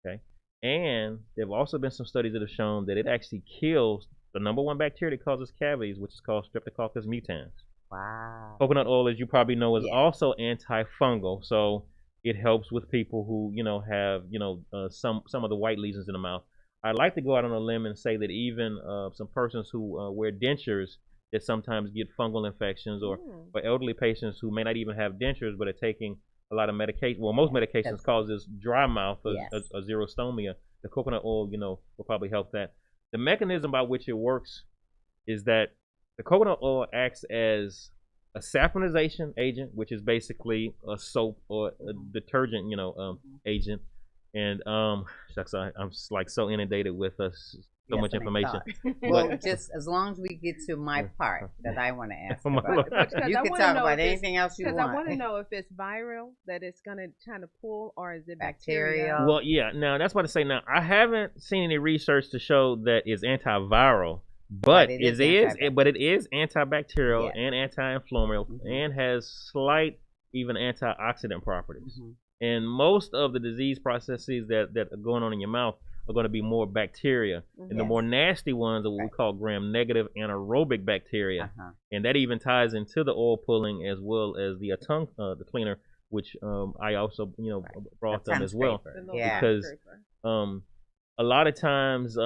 Okay, and there have also been some studies that have shown that it actually kills the number one bacteria that causes cavities, which is called Streptococcus mutans. Wow. Coconut oil, as you probably know, is also antifungal, so it helps with people who have some of the white lesions in the mouth. I'd like to go out on a limb and say that even some persons who wear dentures that sometimes get fungal infections, or elderly patients who may not even have dentures but are taking a lot of medication. Well, most medications causes dry mouth, a xerostomia. The coconut oil, will probably help that. The mechanism by which it works is that the coconut oil acts as a saffronization agent, which is basically a soap or a detergent, agent. And shucks, I'm like so inundated with so much information. Well, just as long as we get to my part that I want to ask about, you can talk about anything else you want. Because I want to know if it's viral that it's going to kind of pull, or is it bacterial? Well, yeah. Now that's what I say. Now I haven't seen any research to show that it's antiviral. But it is antibacterial and anti-inflammatory and has slight even antioxidant properties. And most of the disease processes that are going on in your mouth are going to be more bacteria. And the more nasty ones are what we call gram-negative anaerobic bacteria. And that even ties into the oil pulling as well as the tongue the cleaner, which I also brought them as well. Because a lot of times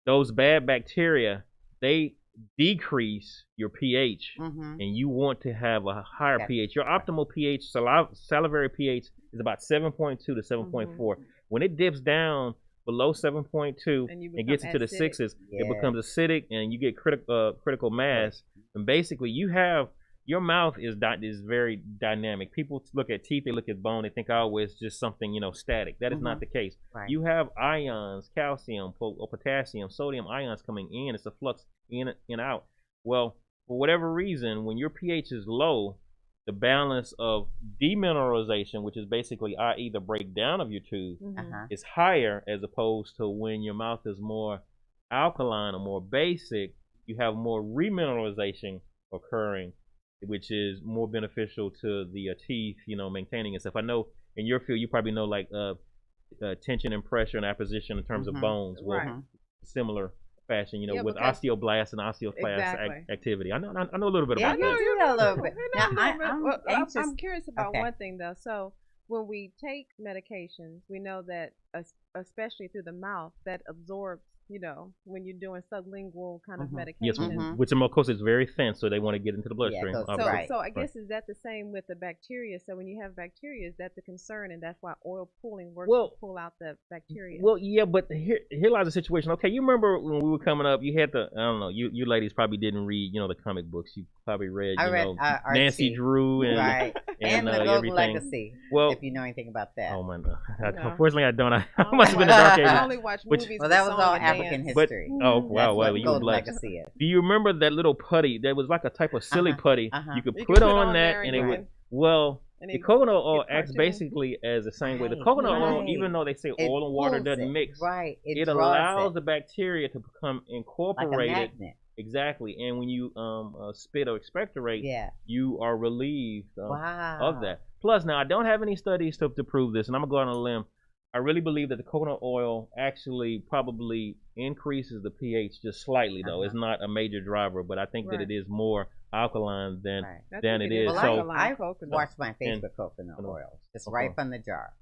those bad bacteria, they decrease your pH, and you want to have a higher pH. Your optimal pH, salivary pH, is about 7.2 to 7.4. When it dips down below 7.2 and gets into the sixes, it becomes acidic, and you get critical mass. And basically, your mouth is very dynamic. People look at teeth, they look at bone, they think, oh, it's just something static. That is not the case. You have ions, calcium, potassium, sodium ions coming in. It's a flux in and out. Well, for whatever reason, when your pH is low, the balance of demineralization, which is basically, i.e., the breakdown of your tooth, is higher, as opposed to when your mouth is more alkaline or more basic, you have more remineralization occurring, which is more beneficial to the teeth, maintaining itself. I know in your field, you probably know like tension and pressure and apposition in terms of bones. Well, similar fashion, with osteoblasts and osteoclast activity. I know a little bit about that. You know a little bit. Now, I'm curious about one thing though. So when we take medications, we know that especially through the mouth, that absorbs. When you're doing sublingual kind of medication. Which the mucosa is very thin, so they want to get into the bloodstream. So I guess is that the same with the bacteria? So when you have bacteria, is that the concern, and that's why oil pulling works to pull out the bacteria? Well, yeah, but here lies the situation. Okay, you remember when we were coming up, you had I don't know, you ladies probably didn't read, the comic books. You probably read, Nancy Drew and and the Golden everything. Legacy. Well, if you know anything about that. Oh my God! Unfortunately, I don't. I must have been in the dark ages. I only watch movies. Well, that was all African history. Oh wow! Well, you were blessed. Legacy is. Do you remember that little putty? That was like a type of silly putty. You could put on that, and it would. Well, the coconut oil acts basically as the same way. The coconut oil, even though they say oil and water doesn't mix, it allows the bacteria to become incorporated. Like a magnet. Exactly, and when you spit or expectorate, you are relieved of that. Plus, now I don't have any studies to prove this, and I'm gonna go out on a limb. I really believe that the coconut oil actually probably increases the pH just slightly, though. It's not a major driver, but I think that it is more alkaline than it is. Well, I watched my face with coconut oil, just right from the jar.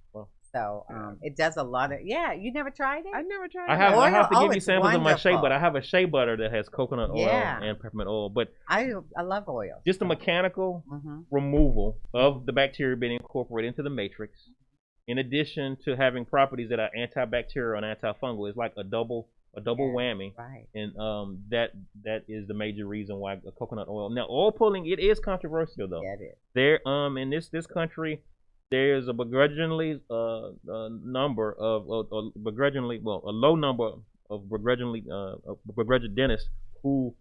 So it does a lot of you never tried it? I've never tried it. I have to give you samples of my shea butter. I have a shea butter that has coconut oil and peppermint oil. But I love oil. Just the mechanical removal of the bacteria being incorporated into the matrix, in addition to having properties that are antibacterial and antifungal, is like a double whammy. Right. And that is the major reason why coconut oil. Now, oil pulling, it is controversial though. Yeah, it is. There in this country, there's a begrudgingly number of a low number of begrudging dentists who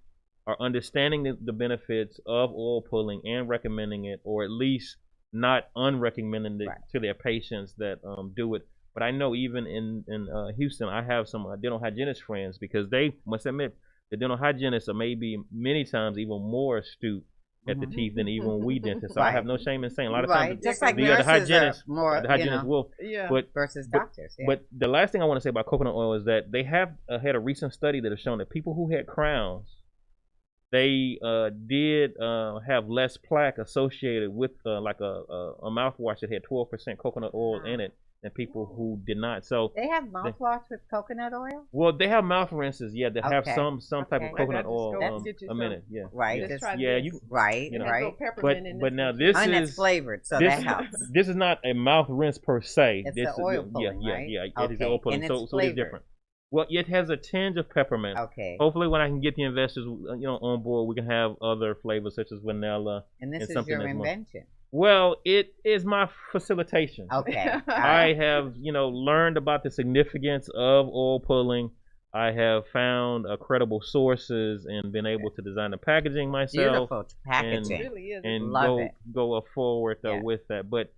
are understanding the benefits of oil pulling and recommending it, or at least not unrecommending it to their patients that do it. But I know even in Houston, I have some dental hygienist friends, because they must admit the dental hygienists are maybe many times even more astute at the teeth than even we dentists. So I have no shame in saying a lot of times just like the hygienists more, the hygienists will versus doctors. But the last thing I want to say about coconut oil is that they have had a recent study that has shown that people who had crowns, they did have less plaque associated with like a mouthwash that had 12% coconut oil in it than people who did not. So they have mouthwash with coconut oil? Well, they have mouth rinses, that have some type of coconut oil a minute. Yeah. Right. Right. But now this is it's flavored, so that helps. This is not a mouth rinse per se. It's the oil pulling, right? It is oil pulling. So it's different. Well, it has a tinge of peppermint. Okay. Hopefully, when I can get the investors, on board, we can have other flavors such as vanilla. And this is your invention. Well, it is my facilitation. Okay. I have, learned about the significance of oil pulling. I have found credible sources and been able to design the packaging myself. Beautiful packaging. It really is. And go forward with that. But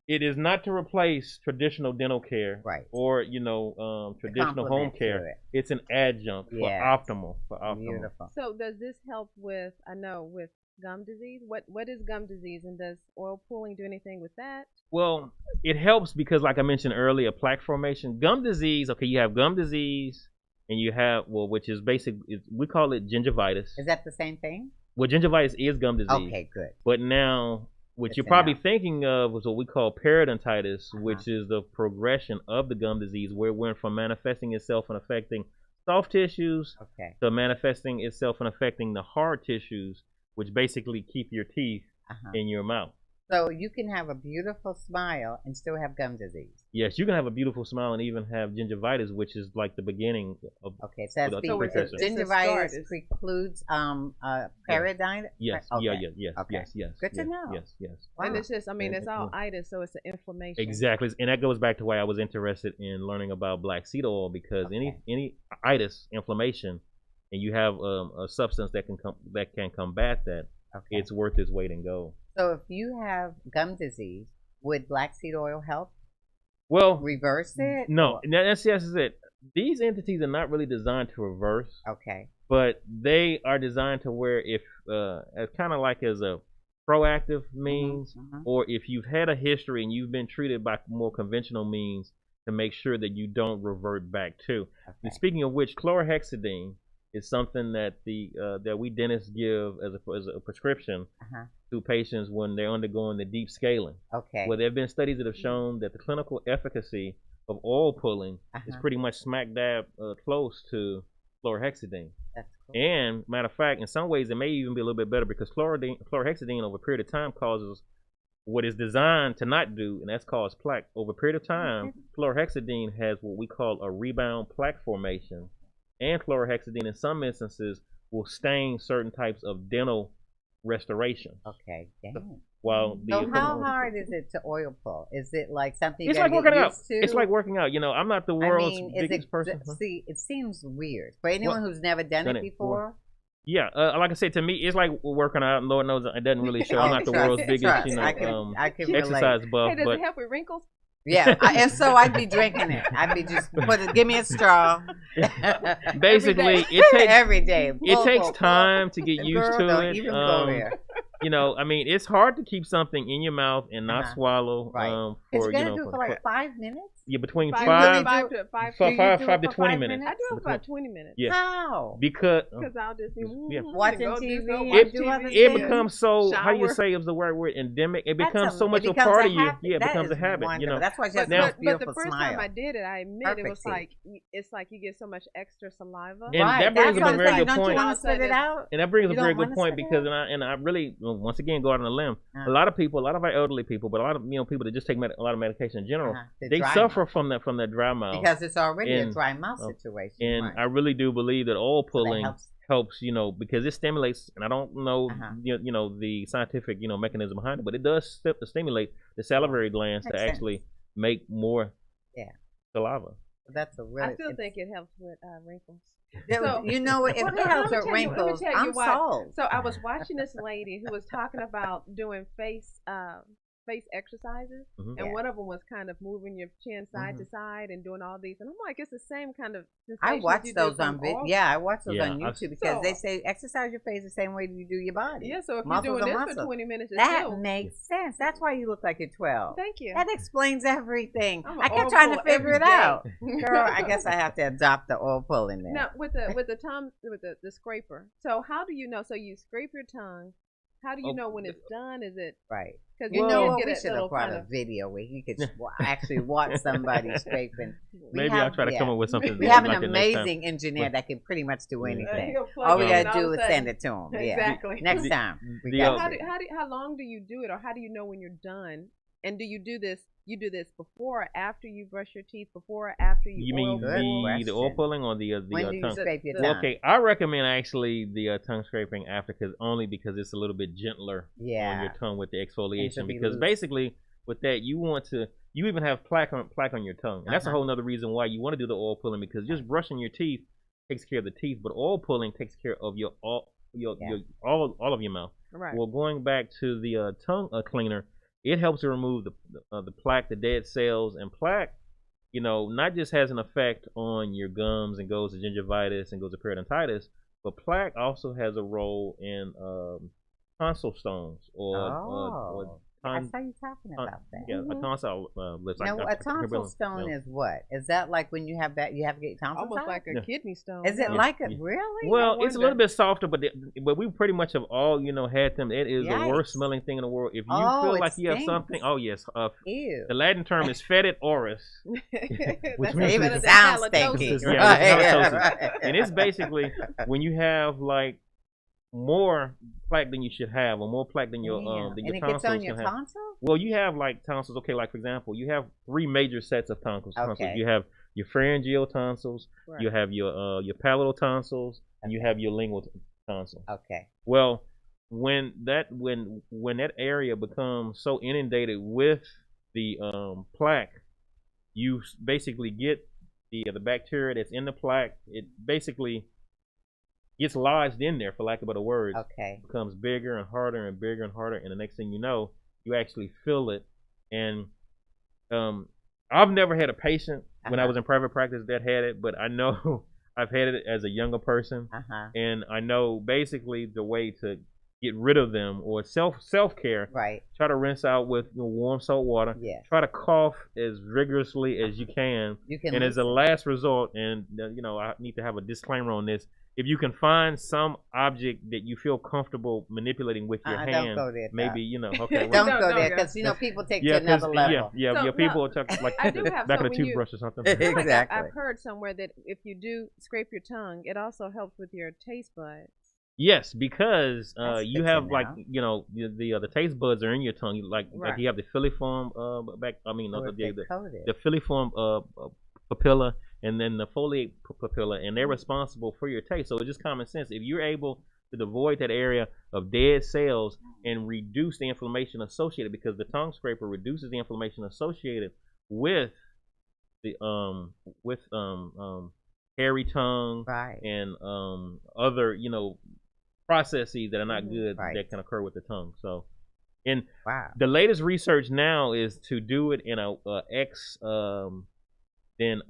it is not to replace traditional dental care, or traditional home care. It's an adjunct for optimal. Beautiful. So does this help with? I know with gum disease? What is gum disease, and does oil pulling do anything with that? Well, it helps because, like I mentioned earlier, plaque formation, gum disease. Okay, you have gum disease, and you have which is we call it gingivitis. Is that the same thing? Well, gingivitis is gum disease. Okay, good. But now, what Good you're to probably know. thinking of is what we call periodontitis, which is the progression of the gum disease, where it went from manifesting itself and affecting soft tissues Okay. to manifesting itself and affecting the hard tissues, which basically keep your teeth in your mouth. So you can have a beautiful smile and still have gum disease. Yes, you can have a beautiful smile and even have gingivitis, which is like the beginning of. Okay, so that's the because precursor. gingivitis precludes periodontitis. Yes, Okay. yes, Okay. yes. Good to yes, know. Yes, yes. Wow. And it's just, I mean, it's all itis, so it's an inflammation. Exactly, and that goes back to why I was interested in learning about black seed oil, because any itis, inflammation, and you have a substance that can combat that, it's worth its weight in gold. So if you have gum disease, would black seed oil help? Well, Reverse it? no, that's it. These entities are not really designed to reverse. Okay. But they are designed to where if as kind of like as a proactive means, or if you've had a history and you've been treated by more conventional means, to make sure that you don't revert back to. And speaking of which, chlorhexidine is something that that we dentists give as a prescription to patients when they're undergoing the deep scaling. Okay. Well, there have been studies that have shown that the clinical efficacy of oil pulling is pretty much smack dab close to chlorhexidine. That's cool. And matter of fact, in some ways, it may even be a little bit better because chlorhexidine over a period of time causes what is designed to not do, and that's caused plaque. Over a period of time, chlorhexidine has what we call a rebound plaque formation, and chlorhexidine in some instances will stain certain types of dental restoration. Okay, dang. While So how hard is it to oil pull? Is it like something you it's gotta like working get out. used to? It's like working out. You know, I'm not the world's biggest person. See, it seems weird for anyone who's never done it before. Yeah, like I said, to me, it's like working out. And Lord knows it doesn't really show. I'm not the world's biggest, I can exercise buff. Hey, does but it help with wrinkles? Yeah, and so I'd be drinking it. I'd be just give me a straw. Basically, it takes every day. It takes time to get used Girl, to don't it. even go there. You know, I mean, it's hard to keep something in your mouth and not swallow. Right. For you gotta do it for like 5 minutes. Yeah, between Five five to five to 20 minutes. I do it for about 20 minutes. Yeah. How? Because I'll just be watching TV. It becomes so. How do you say is the right word? Endemic. It becomes so much a part of you. Yeah, it becomes a habit. Wonderful. You know. That's why she has now, such beautiful but the first smile. time I did it, I admit it was like it's like you get so much extra saliva. And that brings up a very good Don't point. You want to spit it out? And that brings up a very good point because I really once again go out on a limb. A lot of our elderly people, but a lot of people that just take a lot of medication in general, they suffer from that dry mouth because it's already a dry mouth situation. And I really do believe that oil pulling helps, because it stimulates, and I don't know, the scientific, mechanism behind it, but it does stimulate the salivary glands to actually make more saliva. That's a really. I still think it helps with wrinkles. So, if it helps with wrinkles, I'm sold. So I was watching this lady who was talking about doing face exercises, and one of them was kind of moving your chin side to side and doing all these, and I'm like, it's the same kind of. I watch those on video. Yeah, I watch those on YouTube because so, they say exercise your face the same way you do your body. Yeah, so if you're doing this for 20 minutes, that makes sense. That's why you look like you're 12. Thank you. That explains everything. I kept trying to figure it out. Girl, I guess I have to adopt the oil pulling there. Now with the scraper. So how do you know? So you scrape your tongue. How do you know when it's done? Is it right? Because we should have brought a video where you could actually watch somebody scraping. Maybe I'll try to come up with something. We have an amazing engineer that can pretty much do anything. All we gotta do is send it to him. Exactly. Next time. How long do you do it, or how do you know when you're done? And do you do this? You do this before or after you brush your teeth? Before or after you? You mean the oil pulling or the when do tongue? You scrape your tongue? Okay, I recommend actually the tongue scraping after, because it's a little bit gentler on your tongue with the exfoliation. Because basically with that you even have plaque on your tongue, and that's a whole other reason why you want to do the oil pulling, because just brushing your teeth takes care of the teeth, but oil pulling takes care of all of your mouth. Right. Well, going back to the tongue cleaner. It helps to remove the plaque, the dead cells, and plaque, not just has an effect on your gums and goes to gingivitis and goes to periodontitis, but plaque also has a role in tonsil stones or Oh, I saw you talking about that. yeah, a tonsil lips. Now, a tonsil stone is what? Is that like when you have that, you have to get tonsils Almost out? like a kidney stone. Is it huh? like a really? Well, I it's a little wonder. bit softer, but we pretty much have all had them. It is the worst Yikes. smelling thing in the world. If you Oh, feel it like you have stinks. something, oh yes, Ew. the Latin term is fetid oris, which That's means Even better it's than sounds halitosis. stinky. It's just- yeah, it's Right, halitosis. And it's basically when you have like more plaque than you should have, or more plaque than your Damn. than And your it gets tonsils on your can have. tonsil? Well, you have like tonsils. Okay, like for example, you have 3 major sets of tonsils. Okay. You have your pharyngeal tonsils, Right. you have your palatal tonsils, and you have your lingual tonsils. Okay. Well, when that area becomes so inundated with the plaque, you basically get the bacteria that's in the plaque. It basically gets lodged in there, for lack of better words. Okay. It becomes bigger and harder and bigger and harder, and the next thing you know, you actually feel it. And I've never had a patient when I was in private practice that had it, but I know I've had it as a younger person, and I know basically the way to get rid of them or self care. Right. Try to rinse out with warm salt water. Yes. Try to cough as vigorously as you can. You can And as a loosen. last resort, and I need to have a disclaimer on this. If you can find some object that you feel comfortable manipulating with your hand, don't go there, maybe okay. Don't well, go there go. because people take yeah, to another 'cause- level. yeah, So, people no, will talk like I the do have back some of a when you- toothbrush or something. I feel like Exactly. I've heard somewhere that if you do scrape your tongue, it also helps with your taste buds. Yes, because That's you good to have like know. the taste buds are in your tongue. Like Right. you have the filiform Or if they coated. the filiform papilla and then the foliate papilla, and they're responsible for your taste. So it's just common sense. If you're able to devoid that area of dead cells and reduce the inflammation associated, because the tongue scraper reduces the inflammation associated with the hairy tongue Right. and other processes that are not good Right. that can occur with the tongue. So, and Wow. the latest research now is to do it in a then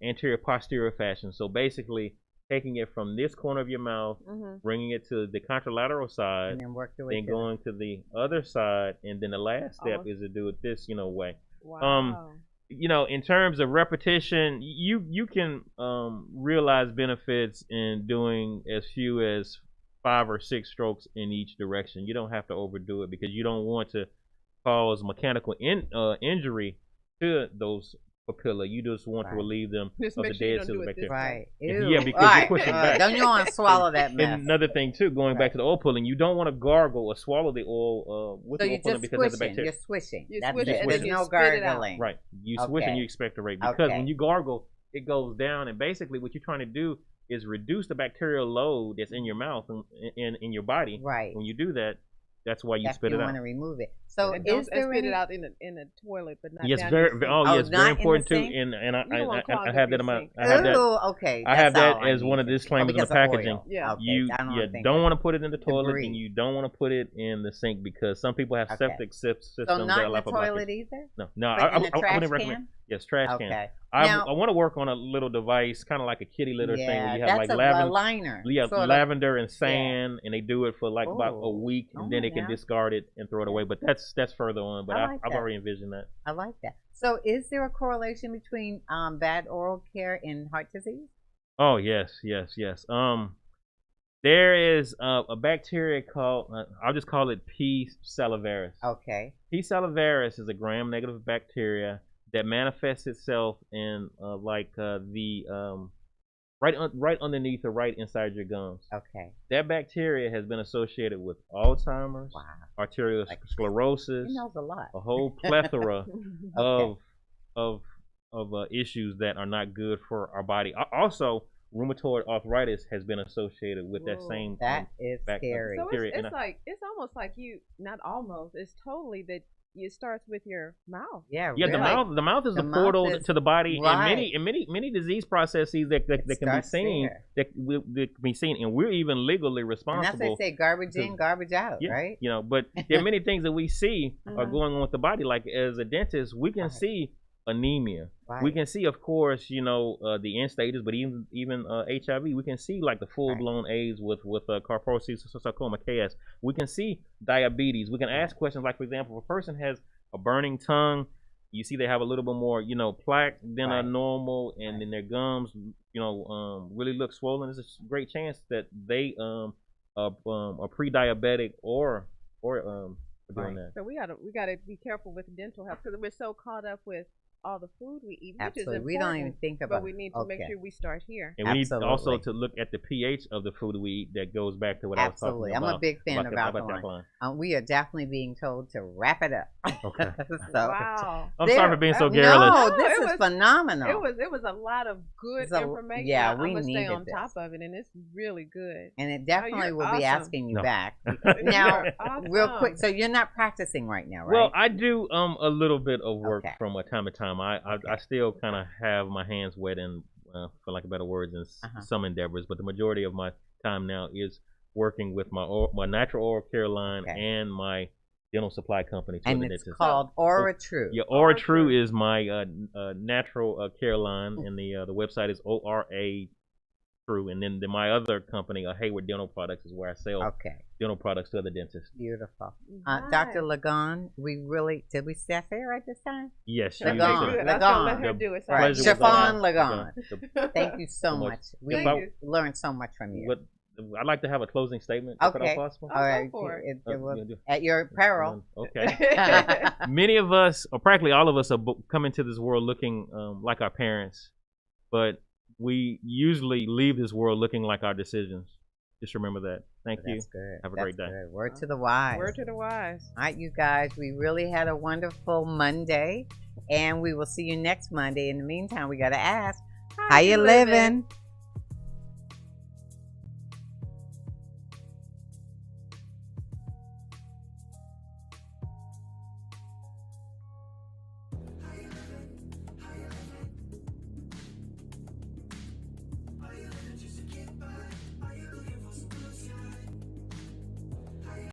anterior posterior fashion. So basically taking it from this corner of your mouth, bringing it to the contralateral side, And then work your way then to going to the other side, and then the last step Oh. is to do it this way. Wow. In terms of repetition, you can realize benefits in doing as few as 5 or 6 strokes in each direction. You don't have to overdo it because you don't want to cause mechanical injury to those papilla. You just want to Right. relieve them Just of the make sure you dead don't cells do it bacteria. this Right. Yeah, Ew. because All you're pushing back. Don't you want to swallow that mess? And another thing too, going back to the oil pulling, you don't want to gargle or swallow the oil with So the oil you're pulling just because of the swishing. bacteria. You're swishing. You That's swish it. it and There's then you no spit it out. gargling. Right. You swish and Okay. you expectorate because Okay. when you gargle, it goes down, and basically what you're trying to do is reduce the bacterial load that's in your mouth and in your body. Right. When you do that, that's why you That's spit you it out. want to remove it. So And don't is there spit any? it out in a toilet, but not Yes, down very. your sink. Oh, yes, not very in the important too. sink? And You don't wanna I clog have up that in your my. sink. I have that. Ooh, okay. I have that's that all I as one of the needed. disclaimers in the because of packaging. oil. Yeah. Okay, You I don't wanna think don't of want to put it in the toilet, debris. and you don't want to put it in the sink because some people have Okay. septic systems So that not in allow the for toilet blockage. either. No, But I in the wouldn't trash recommend. can? Yes, trash Okay. can. Now- I want to work on a little device, kind of like a kitty litter thing, where you have that's like a liner. yeah, sort of. lavender and sand, and they do it for like about a Ooh. week, and then they can yeah. discard it and throw it away. But that's further on. But I I've like that. already envisioned that. I like that. So is there a correlation between bad oral care and heart disease? Oh yes. There is a bacteria called I'll just call it P. salivaris. Okay. P. salivaris is a gram-negative bacteria that manifests itself in right underneath or right inside your gums. Okay. That bacteria has been associated with Alzheimer's, Wow. arterial Like- sclerosis, He knows a lot. a whole plethora Okay. of issues that are not good for our body. Also, rheumatoid arthritis has been associated with that Whoa. same That is scary. So Period. And it's almost like not almost. It's totally that it starts with your mouth. Yeah. Yeah, really. the mouth is The the mouth portal is- to the body, right. and many disease processes that can be starts seen there. that can be seen, and we're even legally And that's responsible. what they say: garbage in, garbage out. Yeah, Right. but there are many things that we see are Mhm. going on with the body. Like as a dentist, we can Right. see anemia. Right. We can see, of course, the end stages, but even HIV, we can see like the full blown AIDS with carpocyl sarcoma (KS). We can see diabetes. We can ask questions like, for example, if a person has a burning tongue, you see they have a little bit more, plaque than a normal, and then their gums, really look swollen. There's a great chance that they are pre-diabetic or doing that. So we gotta be careful with dental health because we're so caught up with all the food we eat, which Absolutely. is important. We don't even think about it. But we need to make sure we start here. And we need also to look at the pH of the food we eat. That goes back to what I was talking about. I'm a big fan of alkaline. We are definitely being told to wrap it up. Okay. Wow. I'm sorry for being so garrulous. No, this is phenomenal. It was a lot of good information. Yeah, we I'm gonna stay needed on top of it, and it's really good. And it definitely will be asking you back. You're Now, awesome. real quick, so you're not practicing right now, right? Well, I do a little bit of work from time to time. I still kind of have my hands wet in, for lack of better words, in some endeavors, but the majority of my time now is working with my natural oral care line and my dental supply company. And it's called Aura True. Yeah, Aura True is my natural care line, and the website is ORA True. And then my other company, Hayward Dental Products, is where I sell dental products to other dentists. Beautiful. Dr. Lagon, did we say it right this time? Yes. Lagon. Let her do it. Right. Chiffon Lagon. Thank you so much. We learned so much from you. I'd like to have a closing statement. If at all possible. All right. At your peril. Okay. Many of us, or practically all of us, are coming to this world looking like our parents, but we usually leave this world looking like our decisions. Just remember that. Thank you. That's good. Have a great day. Good. Word to the wise. Word to the wise. All right, you guys, we really had a wonderful Monday, and we will see you next Monday. In the meantime, we got to ask, how you living?